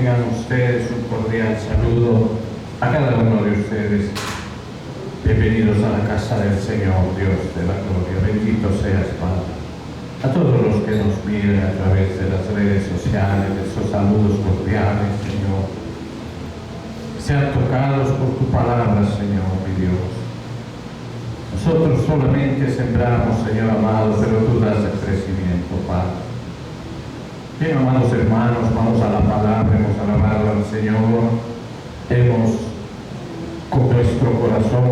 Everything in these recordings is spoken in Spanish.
Tengan ustedes un cordial saludo a cada uno de ustedes. Bienvenidos a la casa del Señor, Dios de la gloria. Bendito seas, Padre. A todos los que nos miran a través de las redes sociales, esos saludos cordiales, Señor. Sean tocados por tu palabra, Señor, mi Dios. Nosotros solamente sembramos, Señor amado, pero tú das el crecimiento, Padre. Bien, amados hermanos, vamos a la palabra, hemos alabado al Señor, hemos con nuestro corazón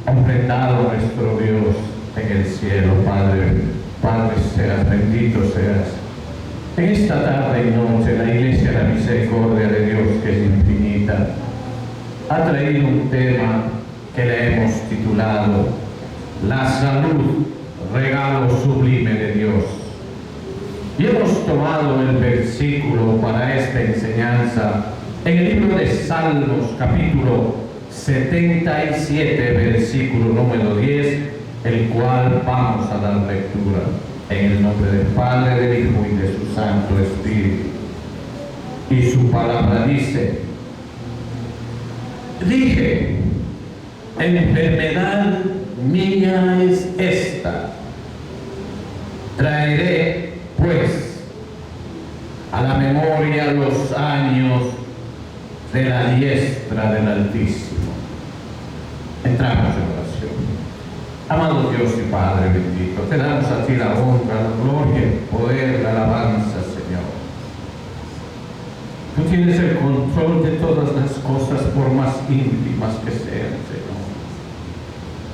ofrendado a nuestro Dios en el cielo. Padre seas, bendito seas. En esta tarde y noche la Iglesia de la Misericordia de Dios, que es infinita, ha traído un tema que le hemos titulado La salud, regalo sublime de Dios. Y hemos tomado el versículo para esta enseñanza en el libro de Salmos, capítulo 77, versículo número 10, el cual vamos a dar lectura en el nombre del Padre, del Hijo y de su Santo Espíritu. Y su palabra dice: dije, enfermedad mía es esta, traeré pues a la memoria los años de la diestra del Altísimo. Entramos en oración. Amado Dios y Padre bendito, te damos a ti la honra, la gloria, el poder, la alabanza, Señor. Tú tienes el control de todas las cosas, por más íntimas que sean, Señor.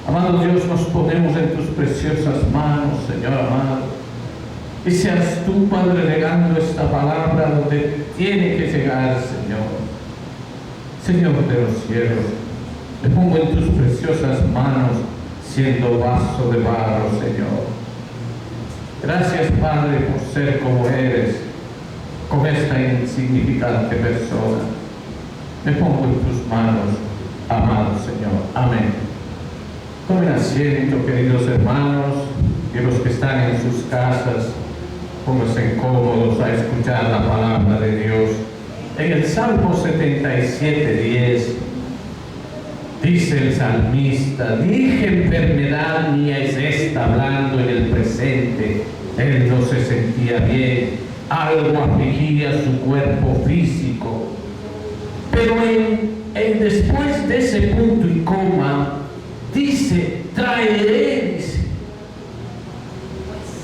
Amado Dios, nos ponemos en tus preciosas manos, Señor amado. Y seas tú, Padre, regando esta palabra donde tiene que llegar, Señor. Señor de los cielos, me pongo en tus preciosas manos, siendo vaso de barro, Señor. Gracias, Padre, por ser como eres, con esta insignificante persona. Me pongo en tus manos, amado Señor. Amén. Tomen asiento, queridos hermanos, y los que están en sus casas, pónganse cómodos a escuchar la palabra de Dios. En el Salmo 77:10 dice el salmista: dije, enfermedad mía es esta, hablando en el presente. Él no se sentía bien, algo afligía su cuerpo físico. Pero después de ese punto y coma, dice: traeré, dice,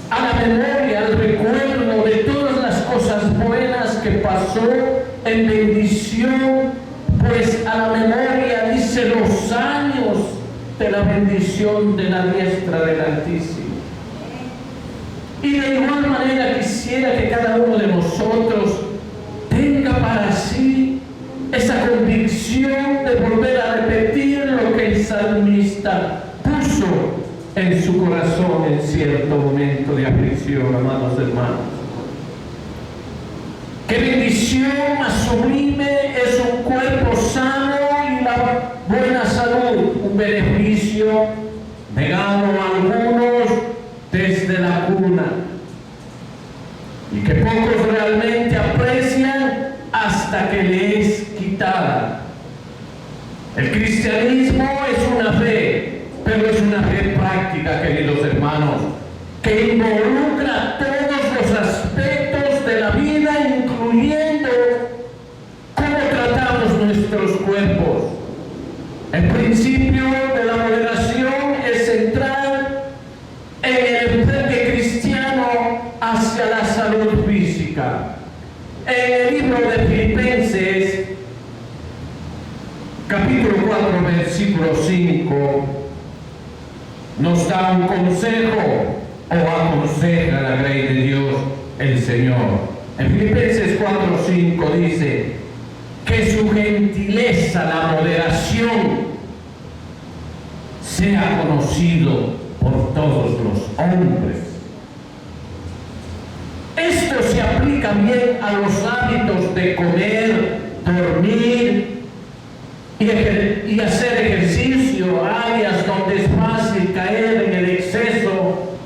a la memoria, al recuerdo de todas las cosas buenas que pasó en bendición, pues a la memoria, dice, los años de la bendición de la diestra del Altísimo. Y de igual manera quisiera que cada uno de nosotros tenga para sí esa convicción de volver a repetir lo que el salmista puso en su corazón en cierto momento de aflicción, amados hermanos. Qué bendición más sublime es un cuerpo sano y la buena salud, un beneficio negado a algunos desde la cuna, y que pocos realmente aprecian hasta que le es quitada. El cristianismo es una fe, pero es una fe práctica, queridos hermanos, que involucra todos los aspectos de la vida, incluyendo cómo tratamos nuestros cuerpos. El principio de la moderación es central en el enfoque cristiano hacia la salud física. En el libro de Filipenses, capítulo 4, versículo 5, nos da un consejo, o aconseja la grey de Dios el Señor. En Filipenses 4:5 dice: que su gentileza, la moderación, sea conocido por todos los hombres. Esto se aplica bien a los hábitos de comer, dormir y hacer ejercicio, áreas donde es fácil caer en el exceso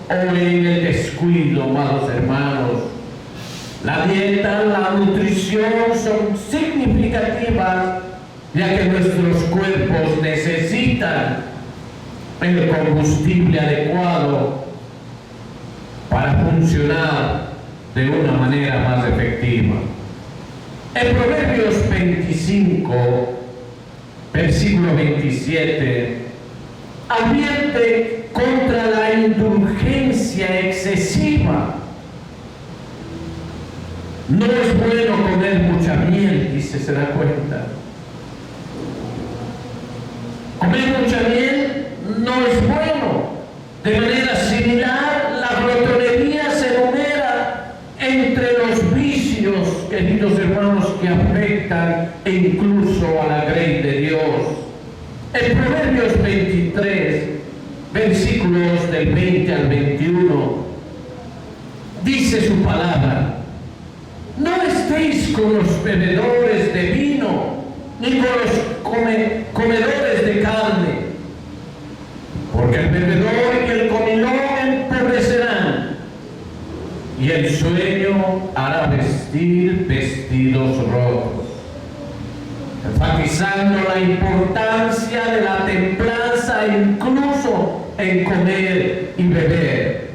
o en el descuido, amados hermanos. La dieta, la nutrición ya que nuestros cuerpos necesitan el combustible adecuado para funcionar de una manera más efectiva. En Proverbios 25, versículo 27, advierte contra la indulgencia excesiva. No es bueno comer mucha miel, dice, ¿se da cuenta? Comer mucha miel no es bueno. De manera similar, la glotonería se enumera entre los vicios, queridos hermanos, que afectan e incluso a la grey de Dios. En Proverbios 23, versículos del 20 al 21, dice su palabra: no estéis con los bebedores de vino, ni con los comedores de carne, porque el bebedor y el comilón empobrecerán, y el sueño hará vestir vestidos rotos, enfatizando la importancia de la templanza incluso en comer y beber.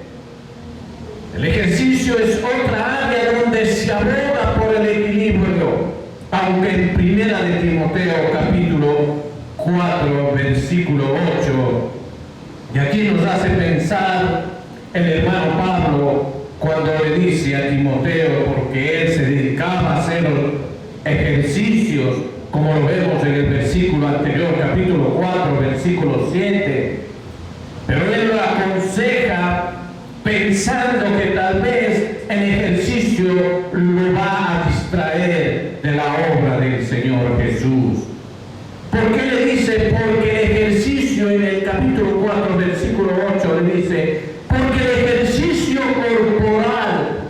El ejercicio es otra área donde se aboga por el equilibrio, aunque en Primera de Timoteo capítulo 4 versículo 8, y aquí nos hace pensar el hermano Pablo cuando le dice a Timoteo, porque él se dedicaba a hacer los ejercicios, como lo vemos en el versículo anterior, capítulo 4 versículo 7, pero él lo aconseja pensando que tal vez el ejercicio lo va a distraer de la obra del Señor Jesús. ¿Por qué le dice? Porque el ejercicio, en el capítulo 4, versículo 8, le dice: porque el ejercicio corporal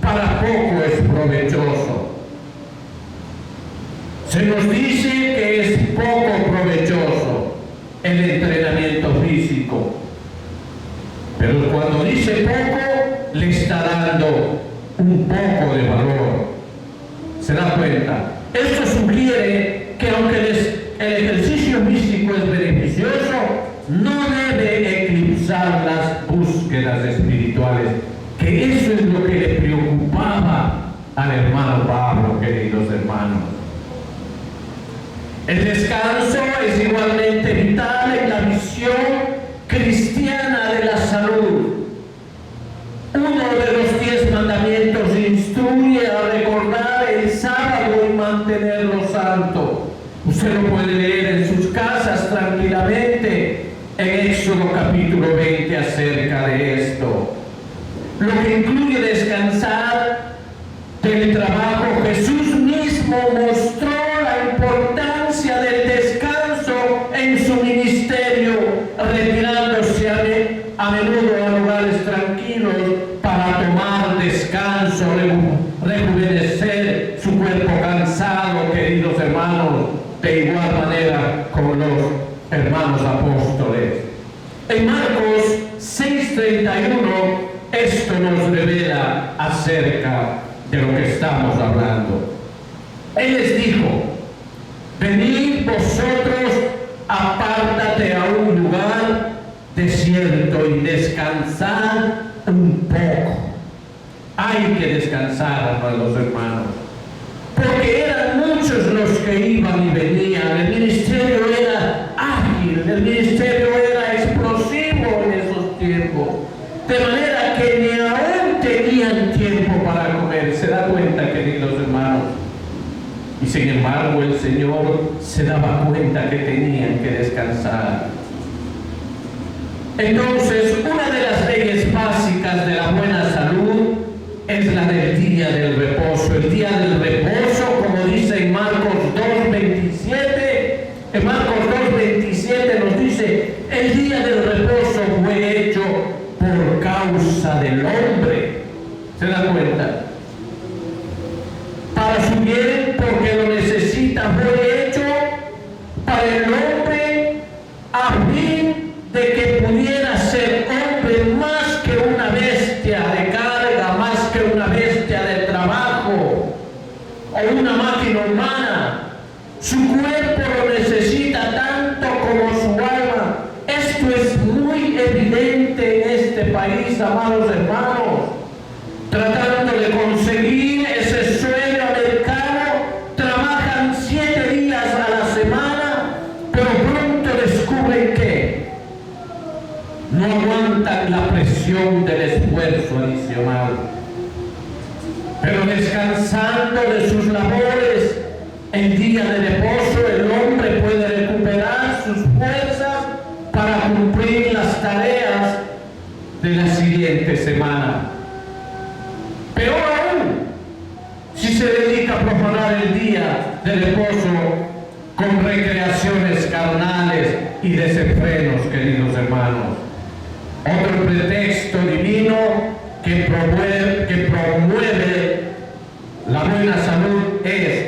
para poco es provechoso. Se nos dice que es poco provechoso el entrenamiento físico. Pero cuando dice poco, le está dando un poco de valor. ¿Se da cuenta? Esto sugiere que aunque el ejercicio físico es beneficioso, no debe eclipsar las búsquedas espirituales, que eso es lo que le preocupaba al hermano Pablo, queridos hermanos. El descanso es igualmente vital en la visión cristiana de la salud. Uno de los 10 mandamientos instruye a recordar el sábado y mantenerlo santo. Usted lo puede leer en sus casas tranquilamente en Éxodo capítulo 20 acerca de esto. Lo que incluye descansar del trabajo, Jesús mismo mostró la importancia del descanso en su ministerio, retirándose a menudo a lugares tranquilos para tomar descanso, rejuvenecer su cuerpo cansado, queridos hermanos, de igual manera como los hermanos apóstoles. En Marcos 6:31, esto nos revela acerca de lo que estamos hablando. Él les dijo: venid vosotros, apártate a un lugar desierto y descansad un poco. Hay que descansar, amados hermanos, porque eran muchos los que iban y venían. El ministerio era ágil, el ministerio era explosivo en esos tiempos, de manera que ni aún tenían tiempo para comer. ¿Se da cuenta, queridos hermanos? Y sin embargo el Señor se daba cuenta que tenían que descansar. Entonces, una de las leyes básicas de la buena salud es la del día del reposo. El día del reposo, como dice en Marcos 2:27, en Marcos 2:27 nos dice: el día del reposo fue hecho por causa del hombre. ¿Se da cuenta? Para su bien, porque lo necesita, fue hecho para el hombre, a fin de que pudiera ser hombre más que una bestia de carga, más que una bestia de trabajo. Su cuerpo lo necesita tanto como su alma. Esto es muy evidente en este país, amados hermanos. Tratando de conseguir ese sueño americano, trabajan 7 días a la semana, pero pronto descubren que no aguantan la presión del esfuerzo adicional. Pero descansando de sus labores, el día de reposo el hombre puede recuperar sus fuerzas para cumplir las tareas de la siguiente semana. Peor aún, si se dedica a profanar el día de reposo con recreaciones carnales y desenfrenos, queridos hermanos. Otro pretexto divino que promueve la buena salud es,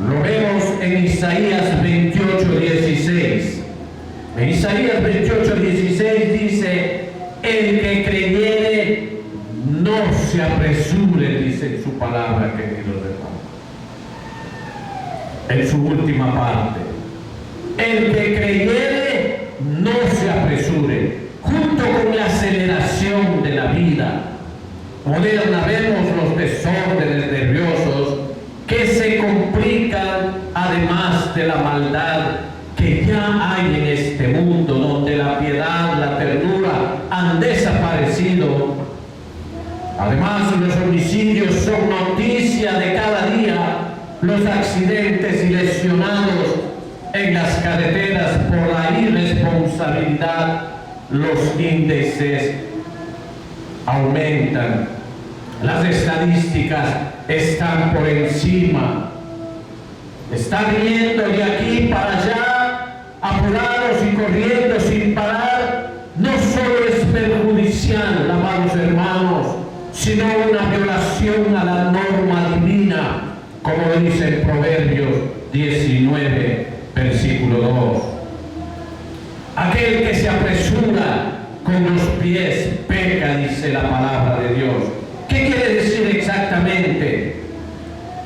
lo vemos en Isaías 28:16. En Isaías 28:16 dice: el que creyere no se apresure, dice en su palabra, queridos hermanos. En su última parte, el que creyere no se apresure. Junto con la aceleración de la vida moderna vemos los desórdenes nerviosos que se complican, además de la maldad que ya hay en este mundo, donde la piedad, la ternura han desaparecido. Además, los homicidios son noticia de cada día, los accidentes y lesionados en las carreteras por la irresponsabilidad, los índices aumentan, las estadísticas están por encima. Están yendo de aquí para allá, apurados y corriendo sin parar. No solo es perjudicial, amados hermanos, sino una violación a la norma divina, como dice en Proverbios 19, versículo 2. Aquel que se apresura con los pies peca, dice la palabra de Dios. ¿Qué quiere decir exactamente?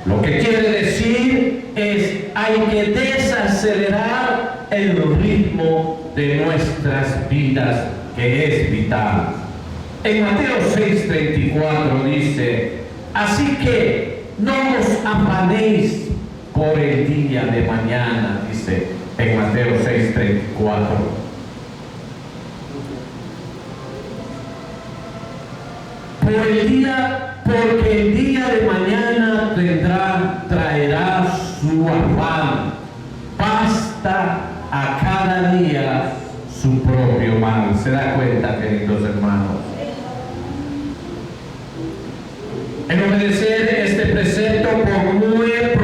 Lo que quiere decir es: hay que desacelerar el ritmo de nuestras vidas, que es vital. En Mateo 6:34 dice: así que no os afanéis por el día de mañana, dice en Mateo 6:34. Porque el día de mañana traerá su afán. Basta a cada día su propio mal. ¿Se da cuenta, queridos hermanos? En obedecer este precepto promueve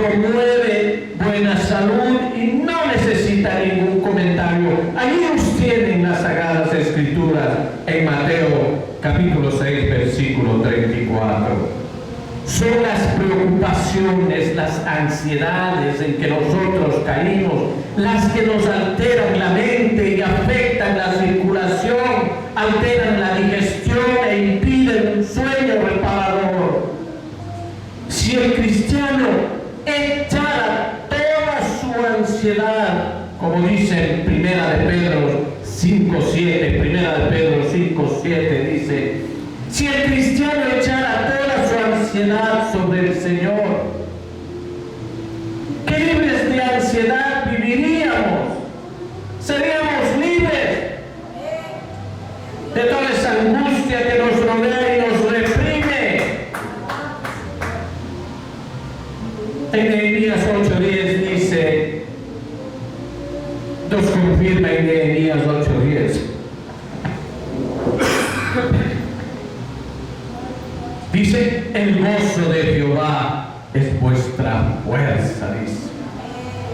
buena salud y no necesita ningún comentario. Allí nos tienen las Sagradas Escrituras en Mateo capítulo 6, versículo 34. Son las preocupaciones, las ansiedades en que nosotros caímos, las que nos alteran la mente y afectan la circulación, alteran la digestión e impiden un sueño reparador. Si el cristiano echara toda su ansiedad, como dice en Primera de Pedro 5:7, dice: si el cristiano echara toda su ansiedad sobre el Señor, ¿qué libres de ansiedad viviríamos? Seríamos libres de toda esa angustia que nos rodea y nos reprime. En Nehemías 8:10 dice, nos confirma en Nehemías 8:10. Dice: el gozo de Jehová es vuestra fuerza, dice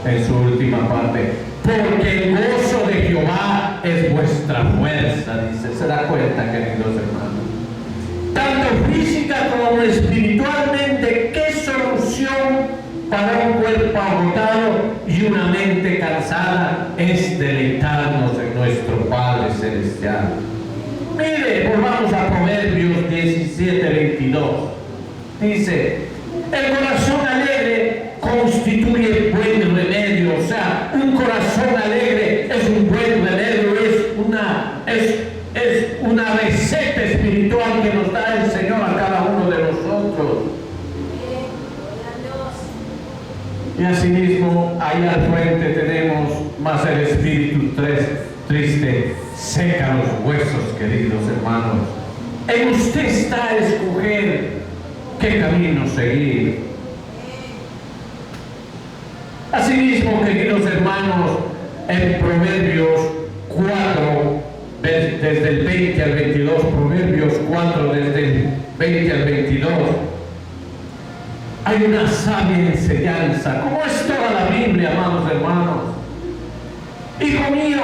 en su última parte. Porque el gozo de Jehová es vuestra fuerza, dice. ¿Se da cuenta, queridos hermanos? Tanto física como espiritualmente, ¿qué solución para un cuerpo agotado y una mente cansada es deleitarnos en nuestro Padre Celestial? Mire, volvamos a Proverbios 17:22. Dice: el corazón alegre constituye buen asimismo, ahí al frente tenemos más el espíritu triste, seca los huesos, queridos hermanos. En usted está a escoger qué camino seguir. Asimismo, queridos hermanos, en Proverbios 4, desde el 20 al 22, Proverbios 4, desde el 20 al 22, hay una sabia enseñanza, como es toda la Biblia, amados hermanos. Hijo mío,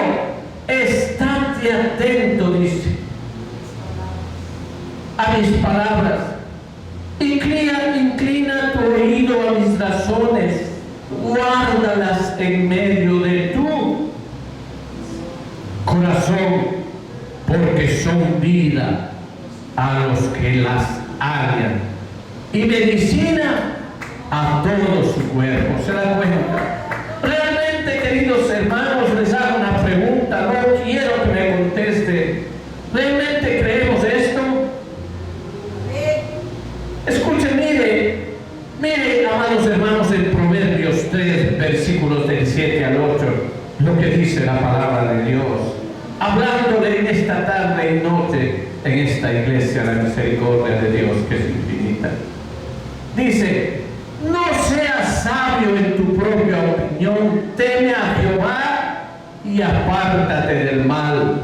estate atento, dice, a mis palabras. Inclina tu oído a mis razones, guárdalas en medio de tu corazón, porque son vida a los que las hallan y medicina a todo su cuerpo. ¿Se dan cuenta? Realmente, queridos hermanos, les hago una pregunta, no quiero que me conteste. ¿Realmente creemos esto? Escuchen, mire, amados hermanos, en Proverbios 3, versículos del 7 al 8, lo que dice la palabra de Dios, hablándole en esta tarde y noche en esta iglesia, la misericordia de Dios que es infinita. Dice: no seas sabio en tu propia opinión, teme a Jehová y apártate del mal,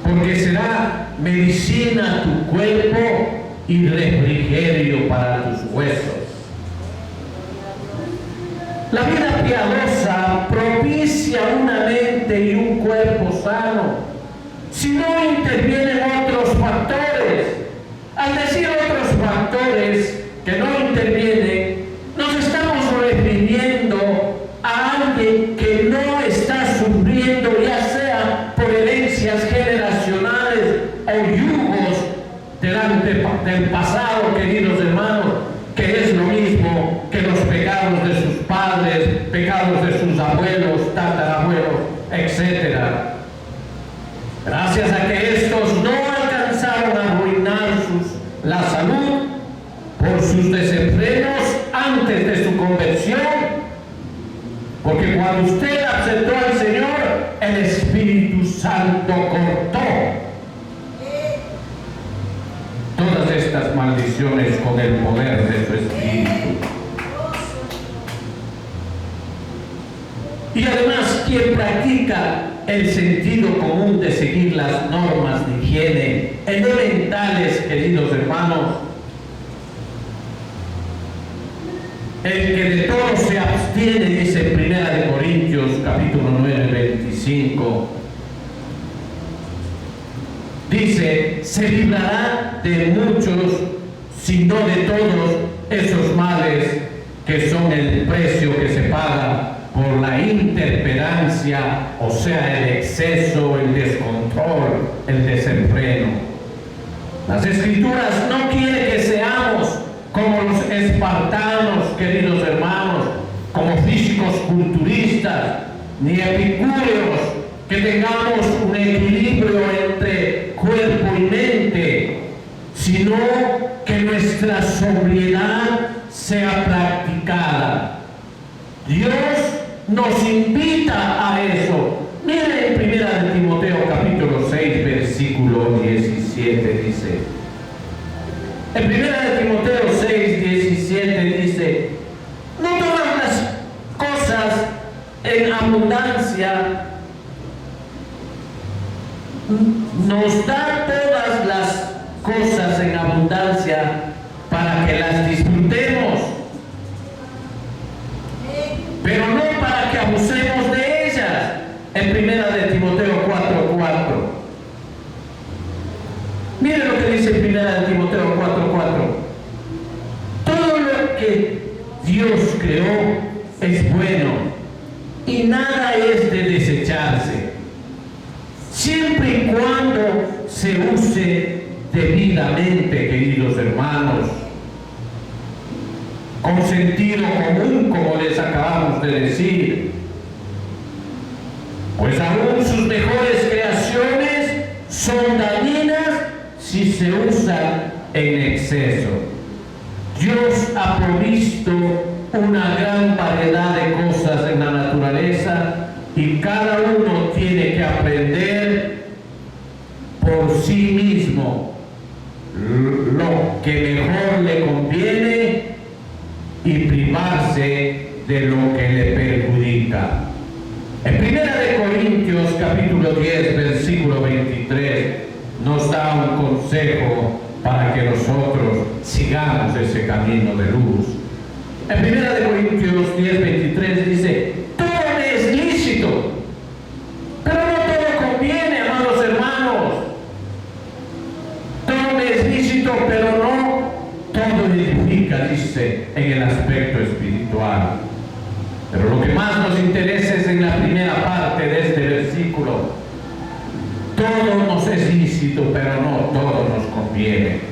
porque será medicina a tu cuerpo y refrigerio para tus huesos. La vida piadosa propicia una mente y un cuerpo sano si no intervienen otros factores. Al decir otros factores que no intervienen, nos estamos refiriendo a alguien que no está sufriendo, ya sea por herencias generacionales o yugos del pasado, queridos hermanos, que es lo mismo que los pecados de sus padres, pecados de sus abuelos, tatarabuelos, etc. Gracias a que estos no alcanzaron a arruinar la salud por sus desenfrenos antes de su conversión, porque cuando usted aceptó al Señor, el Espíritu Santo cortó todas estas maldiciones con el poder de su Espíritu. Y además, quien practica el sentido común de seguir las normas de higiene elementales, queridos hermanos, el que de todo se abstiene, dice en 1 Corintios capítulo 9, 25, dice: se librará de muchos, si no de todos esos males que son el precio que se paga por la intemperancia, o sea, el exceso, el descontrol, el desenfreno. Las Escrituras no quieren que seamos como los espartanos, queridos hermanos, como físicos culturistas, ni epicúreos, que tengamos un equilibrio entre cuerpo y mente, sino que nuestra sobriedad sea practicada. Dios nos invita a eso. Miren en 1 Timoteo capítulo 6, versículo 17, dice. En 1 Timoteo 6, 17 dice: no todas las cosas en abundancia, nos da todas las cosas en abundancia para que las disfrutemos, pero no para que abusemos de ellas. En 1 Timoteo 4, 4. Miren lo que dice 1 Timoteo 4, 4. Todo lo que Dios creó es bueno y nada es de desecharse, siempre y cuando se use debidamente, queridos hermanos, con sentido común, como les acabamos de decir, pues aún sus mejores creaciones son dañinas si se usan en exceso. Dios ha provisto una gran variedad de cosas en la naturaleza y cada uno tiene que aprender por sí mismo lo que mejor le conviene y privarse de lo que le perjudica. En 1 Corintios capítulo 10 versículo 23 nos da un consejo para que nosotros sigamos ese camino de luz. En 1 Corintios 10, 23 dice: todo me es lícito, pero no todo conviene, amados hermanos. Todo me es lícito, pero no todo edifica, dice, en el aspecto espiritual. Pero lo que más nos interesa es en la primera parte de este versículo. Todo nos es lícito, pero no todo nos conviene.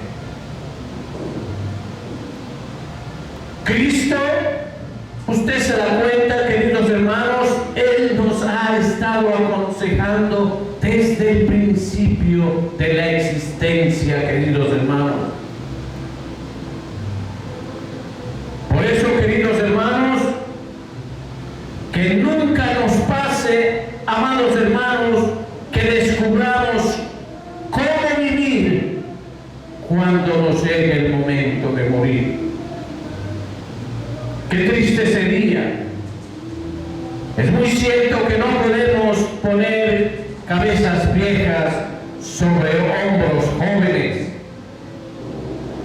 Cristo, usted se da cuenta, queridos hermanos, Él nos ha estado aconsejando desde el principio de la existencia, queridos hermanos. Por eso, queridos hermanos, que nunca nos pase, amados hermanos, que descubramos cómo vivir cuando nos llegue el momento de morir. Qué triste sería. Es muy cierto que no podemos poner cabezas viejas sobre hombros jóvenes,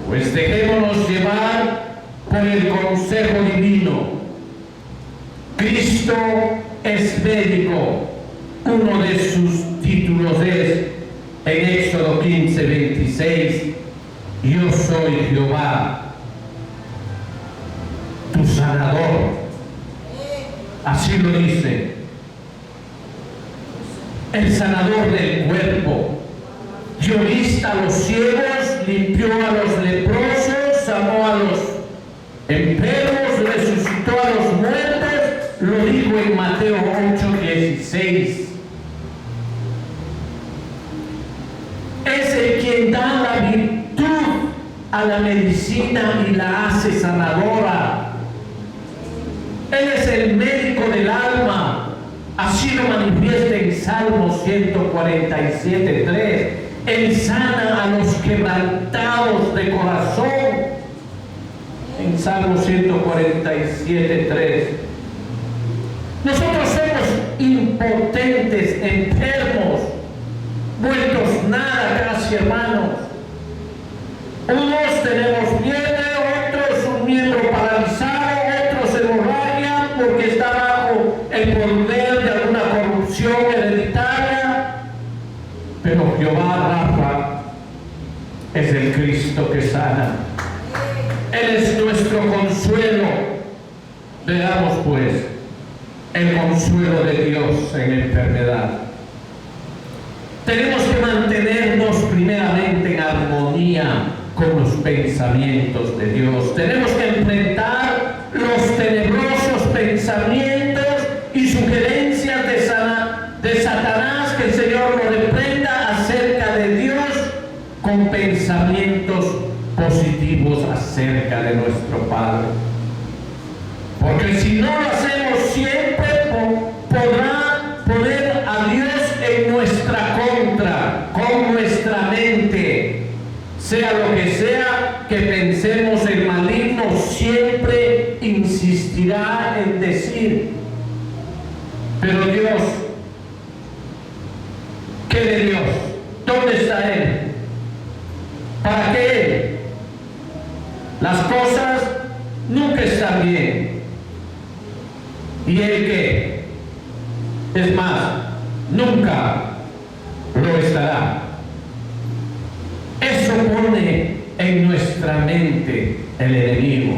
pues dejémonos llevar por el consejo divino. Cristo es médico. Uno de sus títulos es, en Éxodo 15, 26, yo soy Jehová, tu sanador. Así lo dice. El sanador del cuerpo. Dio vista a los ciegos, limpió a los leprosos, sanó a los enfermos, resucitó a los muertos. Lo dijo en Mateo 8, 16. Es el quien da la virtud a la medicina y la hace sanadora. Él es el médico del alma. Así lo manifiesta en Salmo 147, 3. Él sana a los quebrantados de corazón. En Salmo 147, 3. Nosotros somos impotentes, enfermos, vueltos nada casi, hermanos. Unos tenemos fiebre, otros un miembro paralizado, otros hemorragia porque está bajo el poder de alguna corrupción hereditaria. Pero Jehová Rafa es el Cristo que sana. Él es nuestro consuelo. Veamos pues el consuelo de Dios en enfermedad. Tenemos que mantenernos primeramente en armonía con los pensamientos de Dios. Tenemos que enfrentar los tenebrosos pensamientos y sugerencias de Satanás, que el Señor nos reprenda, acerca de Dios, con pensamientos positivos acerca de nuestro Padre. Porque si no lo hacemos siempre, podrá poner a Dios en nuestra contra, con nuestra mente. Sea lo que sea que pensemos, el maligno siempre insistirá en decir: pero Dios, ¿qué de Dios? ¿Dónde está Él? ¿Para qué? Las cosas nunca están bien. ¿Y Él qué? Es más, nunca lo estará. Eso pone en nuestra mente el enemigo,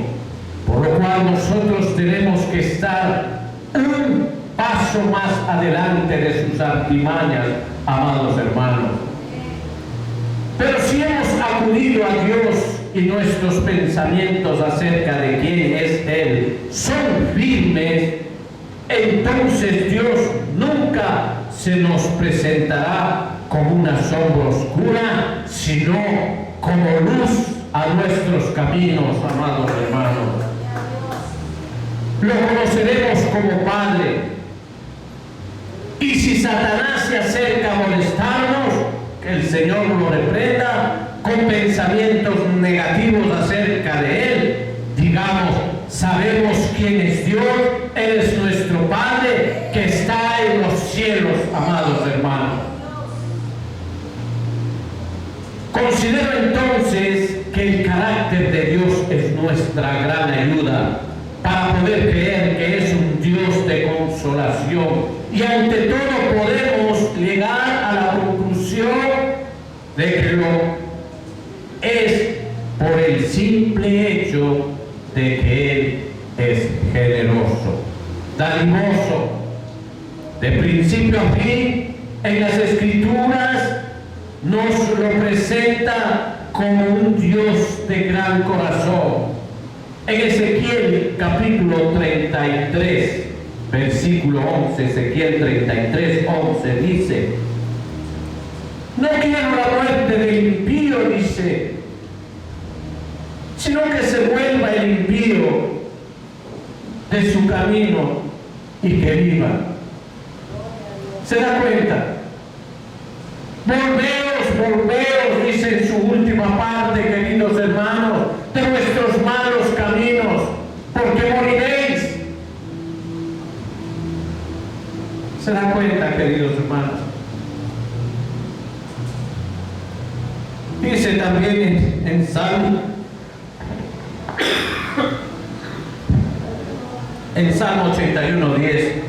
por lo cual nosotros tenemos que estar un paso más adelante de sus artimañas, amados hermanos. Pero si hemos acudido a Dios y nuestros pensamientos acerca de quién es Él son firmes, entonces Dios nunca se nos presentará como una sombra oscura, sino como luz a nuestros caminos, amados hermanos. lo conoceremos como Padre. Y si Satanás se acerca a molestarnos, que el Señor lo reprenda con pensamientos negativos acerca de Él. Digamos, sabemos quién es Dios, Él es nuestro Padre que está en los cielos, amados hermanos. Considero entonces que el carácter de Dios es nuestra gran ayuda para poder creer que es un Dios de consolación. Y ante todo podemos llegar a la conclusión de que lo es por el simple hecho de que Él es generoso, dadivoso, de principio a fin. En las Escrituras nos lo presenta como un Dios de gran corazón. En Ezequiel capítulo 33, versículo 11, Ezequiel 33, 11 dice: no quiero la muerte del impío, dice, sino que se vuelva el impío de su camino y que viva. ¿Se da cuenta? Volveos, dice en su última parte, queridos hermanos, de vuestros malos caminos, porque moriréis. ¿Se da cuenta, queridos hermanos? Dice también en Salmo 81:10.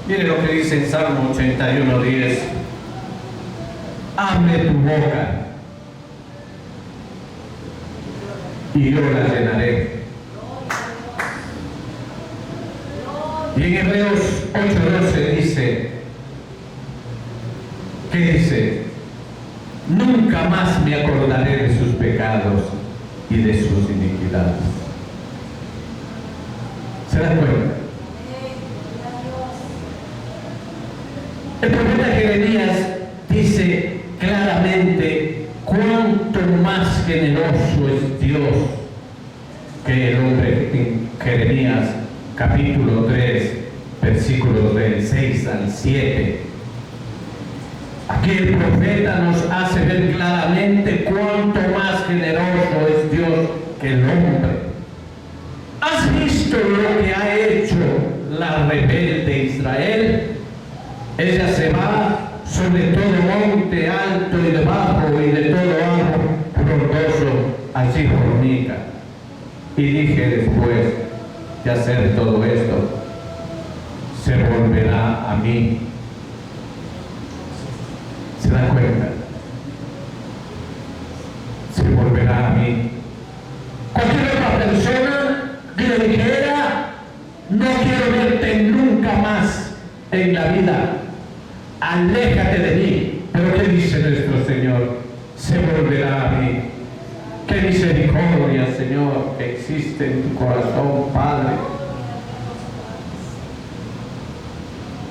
Mire lo que dice en Salmo 81:10. Abre tu boca y yo la llenaré. Y en Hebreos 8:12 dice, ¿qué dice? Nunca más me acordaré de sus pecados y de sus iniquidades. ¿Se dan cuenta? El profeta Jeremías dice claramente cuánto más generoso es Dios que el hombre en Jeremías capítulo 3, versículos del 6 al 7. Aquí el profeta nos hace ver claramente cuánto más generoso es Dios que el hombre. ¿Has visto lo que ha hecho la rebelde Israel? Ella se va sobre todo monte alto y de bajo y de todo árbol frondoso, allí fornica. Y dije después de hacer todo esto, se volverá a mí. ¿Se da cuenta? Se volverá a mí. Cualquier otra persona que le dijera, no quiero verte nunca más en la vida, aléjate de mí. Pero ¿qué dice nuestro Señor? Se volverá a mí. Qué misericordia, Señor, que existe en tu corazón, Padre.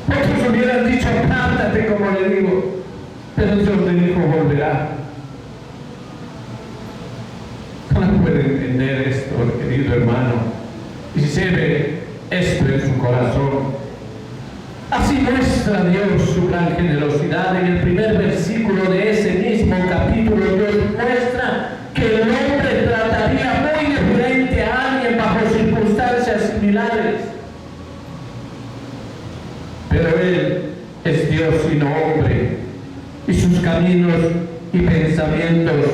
Otros hubieran dicho, apártate, como le digo, pero Dios le dijo, volverá. ¿Cómo puede entender esto, querido hermano? Y se ve esto en su corazón. Así muestra Dios su gran generosidad. En el primer versículo de ese mismo capítulo, Dios muestra que el hombre trataría muy diferente a alguien bajo circunstancias similares. Pero Él es Dios sino hombre, y sus caminos y pensamientos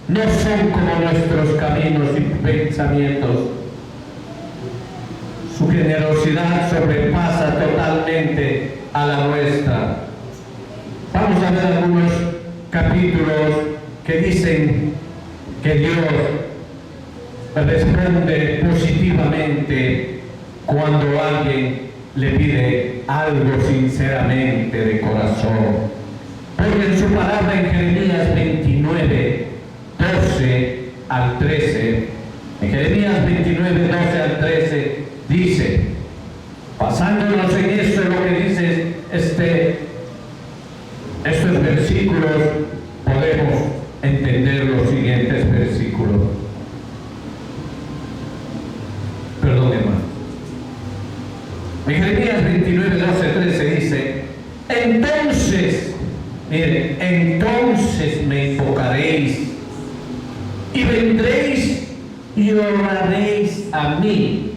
no son como nuestros caminos y pensamientos. Su generosidad sobrepasa totalmente a la nuestra. Vamos a ver algunos capítulos que dicen que Dios responde positivamente cuando alguien le pide algo sinceramente de corazón. Porque en su palabra en Jeremías 29, 12 al 13, en Jeremías 29, 12 al 13, dice, basándonos en esto, lo que dice estos versículos, podemos entender los siguientes versículos. En Jeremías 29, 12, 13 dice: entonces, miren, entonces me invocaréis y vendréis y oraréis a mí,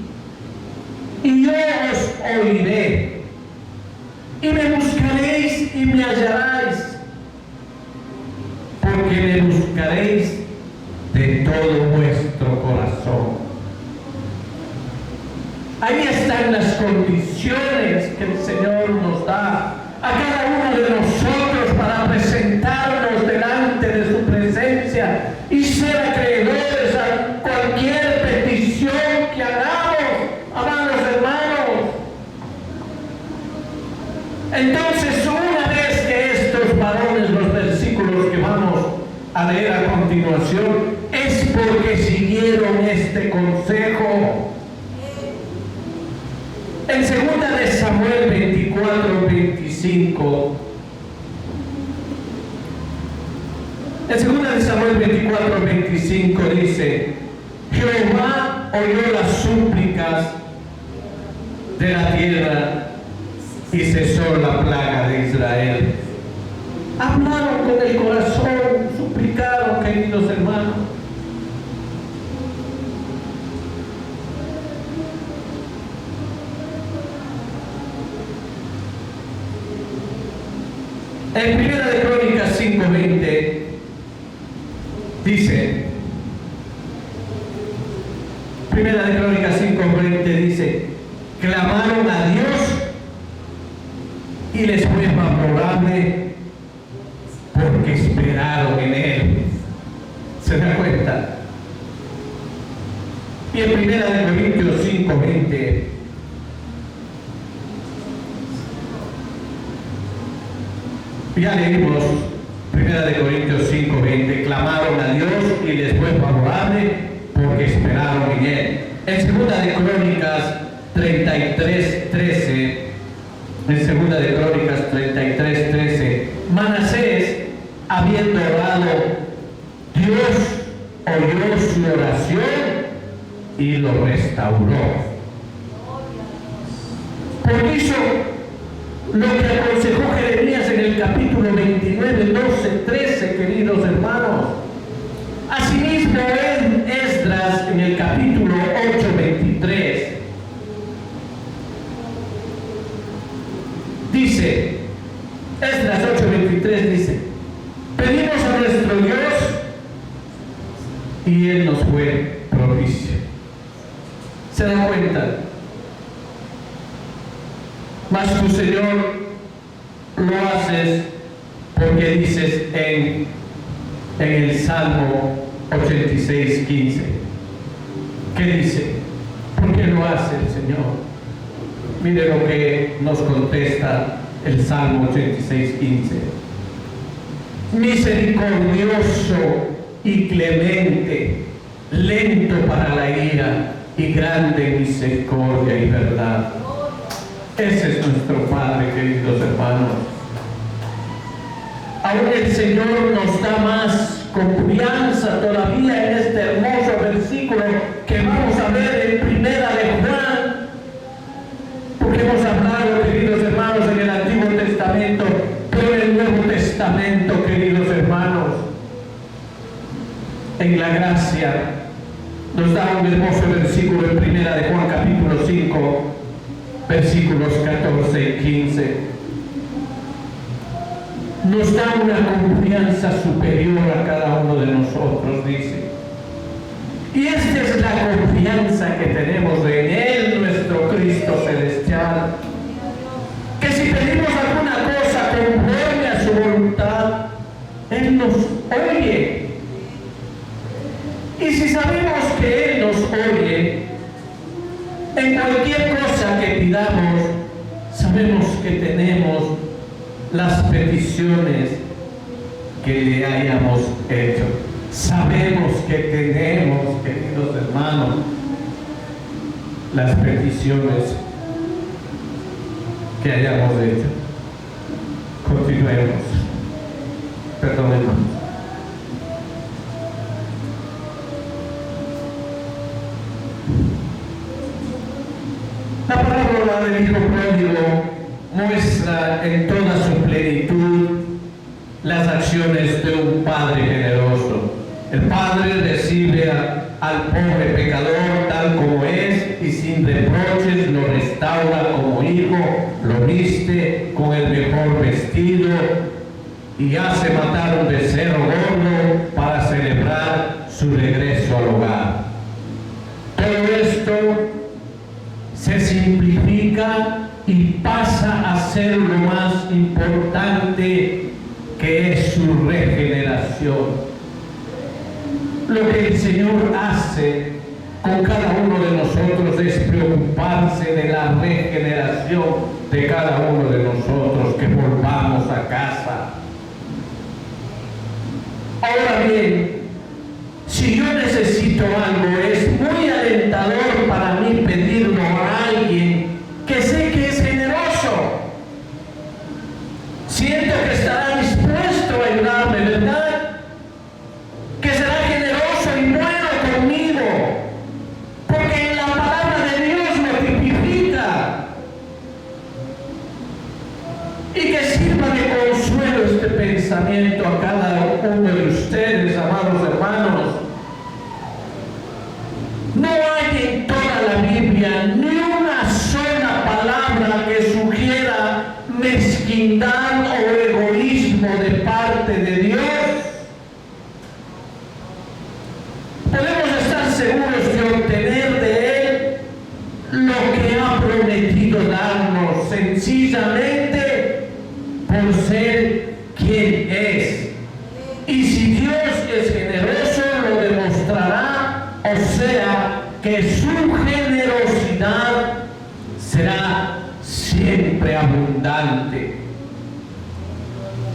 y yo os oiré, y me buscaréis y me hallaréis, porque me buscaréis de todo vuestro corazón. Ahí están las condiciones que el Señor nos da a cada uno de nosotros para presentarnos delante de su presencia y ser acreedores a cualquier petición que hagamos, amados hermanos. Entonces, una vez que estos varones, los versículos que vamos a leer a continuación, es porque siguieron este consejo. En 2 de Samuel 24, 25, en 2 de Samuel 24, 25 dice: Jehová oyó las súplicas de la tierra y cesó la plaga de Israel. Hablaron con el corazón, suplicaron, queridos hermanos. En Primera de Crónicas 5:20 dice, Primera de Crónicas 5:20 dice: clamaron a Dios y les fue favorable porque esperaron en Él. ¿Se da cuenta? Y en Primera de Corintios 5:20 ya leímos, 1 Corintios 5:20, clamaron a Dios y les fue favorable porque esperaron en Él. En 2 de Crónicas 33:13, en 2 de Crónicas 33:13, Manasés, habiendo orado, Dios oyó su oración y lo restauró. Porque hizo lo que aconsejó Jeremías en el capítulo 29, 12, 13, queridos hermanos. Asimismo, en Esdras, en el capítulo 8, 23, dice, Esdras 8, 23 dice: pedimos a nuestro Dios y Él nos fue propicio. ¿Se dan cuenta? Mas tu, Señor, lo haces porque dices en el Salmo 86:15. ¿Qué dice? ¿Por qué lo hace el Señor? Mire lo que nos contesta el Salmo 86:15. Misericordioso y clemente, lento para la ira y grande en misericordia y verdad. Ese es nuestro Padre, queridos hermanos. Aún el Señor nos da más confianza todavía en este hermoso versículo que vamos a ver en Primera de Juan, porque hemos hablado, queridos hermanos, en el Antiguo Testamento, pero en el Nuevo Testamento, queridos hermanos, en la gracia, nos da un hermoso versículo en Primera de Juan capítulo 5, versículos 14 y 15. Nos da una confianza superior a cada uno de nosotros, dice. Y esta es la confianza que tenemos en Él, nuestro Cristo celestial. Que si pedimos alguna cosa conforme a su voluntad, Él nos oye. Y si sabemos que Él nos oye, en cualquier cosa que pidamos, sabemos que tenemos las peticiones que le hayamos hecho. Sabemos que tenemos, queridos hermanos, las peticiones que hayamos hecho. Continuemos. Perdón, hermanos. La palabra del Hijo Pródigo muestra en toda su plenitud las acciones de un Padre generoso. El Padre recibe al pobre pecador tal como es y sin reproches lo restaura como hijo, lo viste con el mejor vestido y hace matar un becerro gordo para celebrar su regreso al hogar. Todo esto se simplifica y pasa a ser lo más importante, que es su regeneración. Lo que el Señor hace con cada uno de nosotros es preocuparse de la regeneración de cada uno de nosotros, que volvamos a casa. Ahora bien, si yo necesito algo, es muy alentador para mí pedirlo a alguien que sé que es generoso. Siento que estará dispuesto a ayudarme, ¿verdad? Que será generoso y bueno conmigo, porque en la palabra de Dios me tipifica. Y que sirva de consuelo este pensamiento a cada uno de ustedes, amados hermanos. No hay en toda la Biblia ni una sola palabra que sugiera mezquindad o egoísmo de parte de Dios. Podemos estar seguros de obtener de Él lo que ha prometido darnos, sencillamente por ser quien es. Y si Dios es generoso, lo demostrará, o sea, que su generosidad será siempre abundante.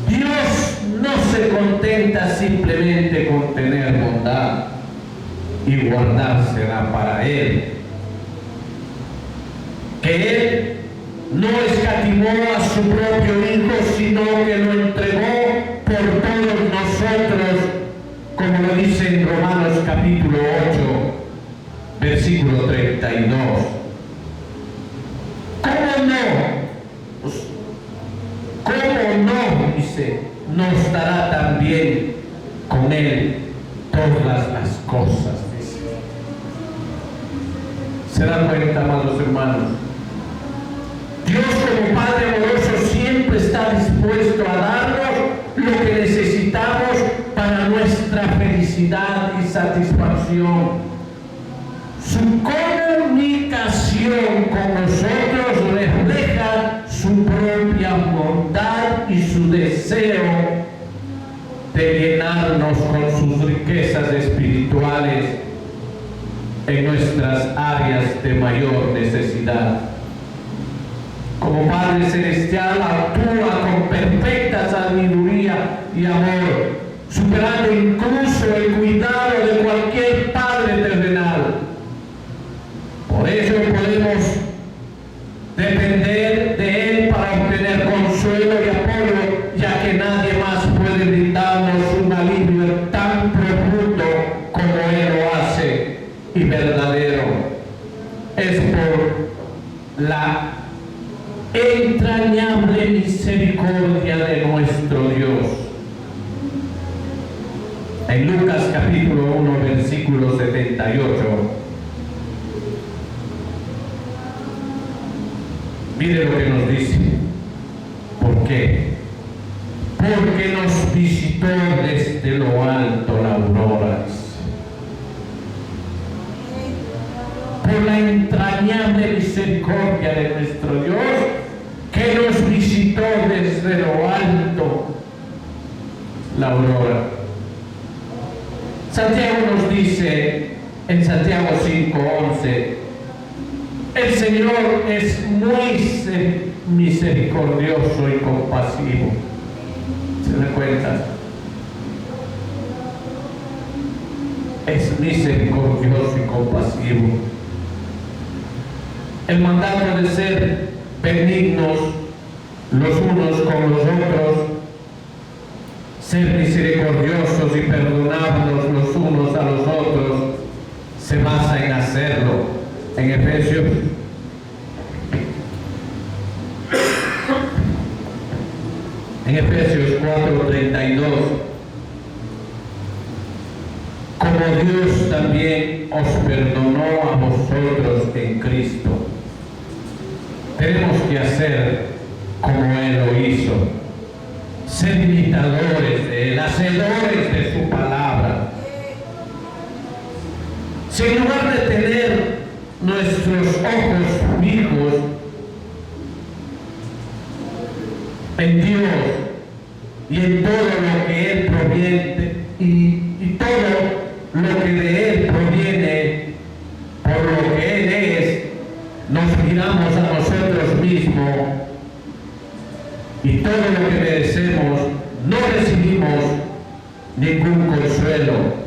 Dios no se contenta simplemente con tener bondad y guardársela para Él. Que Él no escatimó a su propio Hijo, sino que lo entregó por todos nosotros, como lo dice en Romanos capítulo 8, versículo 32. ¿Cómo no? ¿Cómo no? Dice, nos dará también con Él todas las cosas, dice. ¿Se dan cuenta, amados hermanos? Dios, como Padre amoroso, siempre está dispuesto a darnos lo que necesitamos para nuestra felicidad y satisfacción. Su comunicación con nosotros refleja su propia bondad y su deseo de llenarnos con sus riquezas espirituales en nuestras áreas de mayor necesidad. Como Padre Celestial, actúa con perfecta sabiduría y amor, superando incluso el cuidado de cualquier padre terrenal. Por ello podemos depender de Él para obtener consuelo y apoyo, ya que nadie más puede brindarnos un alivio tan profundo como Él lo hace y verdadero. Es por la entrañable misericordia de nuestro Dios. En Lucas capítulo 1, versículo 78, mire lo que nos dice. ¿Por qué? Porque nos visitó desde lo alto la aurora, por la entrañable misericordia de nuestro Dios, que nos visitó desde lo alto la aurora. Santiago nos dice en Santiago 5:11, el Señor es muy misericordioso y compasivo. ¿Se dan cuenta? Es misericordioso y compasivo. El mandato de ser benignos los unos con los otros, ser misericordiosos y perdonarnos los unos a los otros, se basa en hacerlo. En Efesios en Efesios 4:32, como Dios también os perdonó a vosotros en Cristo. Tenemos que hacer como Él lo hizo, ser imitadores de Él, hacedores de su palabra. Si en lugar de tener nuestros ojos fijos en Dios y en todo lo que Él proviene y todo lo que de Él proviene, por lo que Él es, nos miramos a nosotros mismos y todo lo que merecemos, no recibimos ningún consuelo.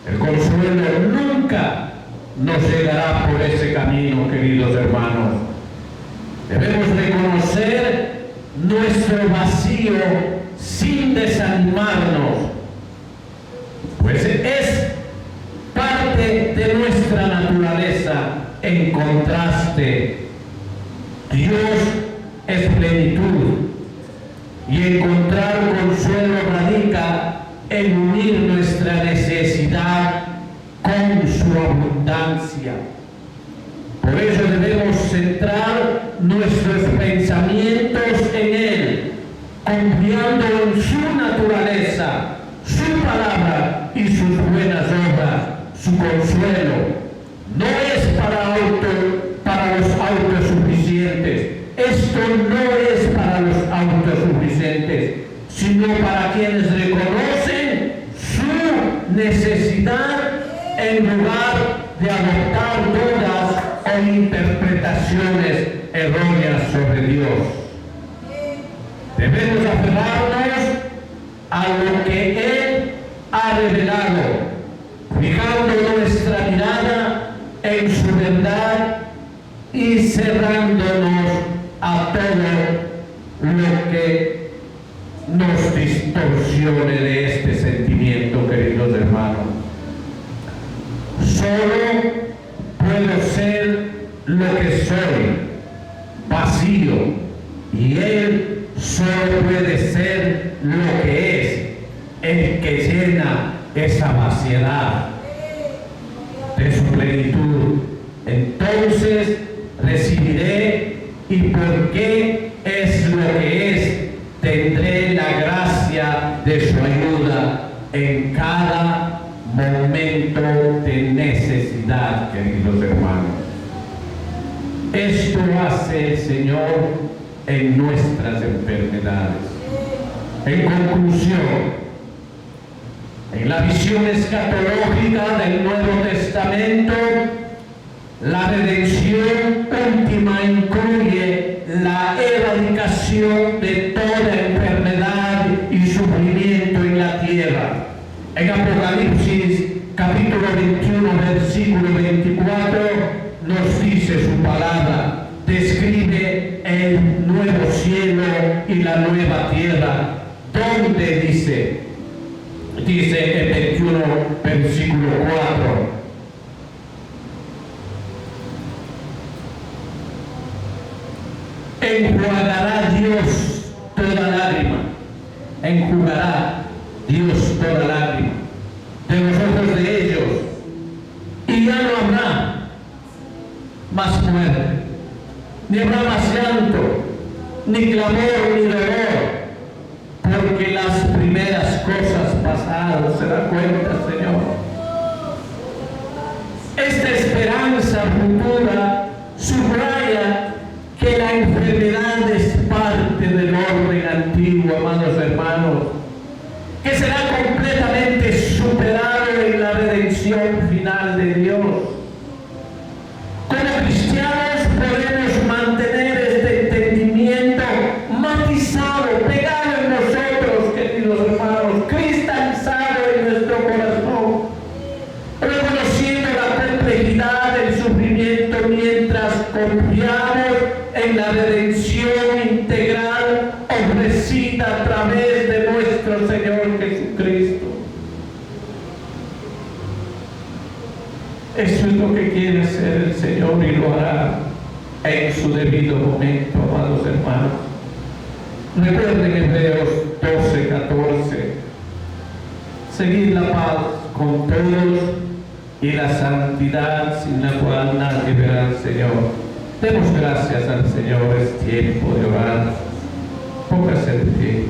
El consuelo nunca nos llegará por ese camino, queridos hermanos. Debemos reconocer nuestro vacío sin desanimarnos, pues es parte de nuestra naturaleza. En contraste, Dios es plenitud, y encontrar consuelo radica en unir nuestra necesidad con su abundancia. Por ello debemos centrar nuestros pensamientos en Él, confiando en su naturaleza, su palabra y sus buenas obras. Su consuelo no es para los autosuficientes. Esto no es para los autosuficientes, sino para quienes reconocen su necesidad en lugar de adoptar dudas o interpretaciones erróneas sobre Dios. Debemos aferrarnos a lo que Él ha revelado, fijando nuestra mirada en su verdad y cerrándonos a todo lo que nos distorsione de este sentimiento, queridos hermanos. Solo puedo ser lo que soy, vacío, y Él solo puede ser lo que es, el que llena esa vaciedad de su plenitud. Entonces recibiré, y porque es lo que es, tendré la gracia de su ayuda en cada momento de necesidad, queridos hermanos. Esto hace el Señor en nuestras enfermedades. En conclusión, en la visión escatológica del Nuevo Testamento, la redención última incluye la erradicación de toda enfermedad y sufrimiento en la tierra. En Apocalipsis capítulo 21, versículo 24, nos dice su palabra, describe el nuevo cielo y la nueva tierra, donde dice el 21, versículo 4, enjugará Dios toda lágrima, enjugará Dios toda lágrima de los ojos de ellos, y ya no habrá más muerte, ni habrá más llanto, ni clamor, ni dolor, porque las primeras cosas pasadas. ¿Se da cuenta, Señor? Esta esperanza futura subraya que la enfermedad es parte del orden antiguo, amados hermanos, que será completamente superado en la redención final de Dios. Como cristianos podemos mantener este entendimiento matizado, pegado en nosotros, queridos hermanos, cristalizado en nuestro corazón, reconociendo la complejidad del sufrimiento mientras confiamos en la redención integral ofrecida a través de nuestro Señor Jesucristo. Eso es lo que quiere hacer el Señor, y lo hará en su debido momento, amados hermanos. Recuerden Hebreos 12, 14. Seguid la paz con todos y la santidad sin la cual nadie verá al Señor. Demos gracias al Señor, es tiempo de orar.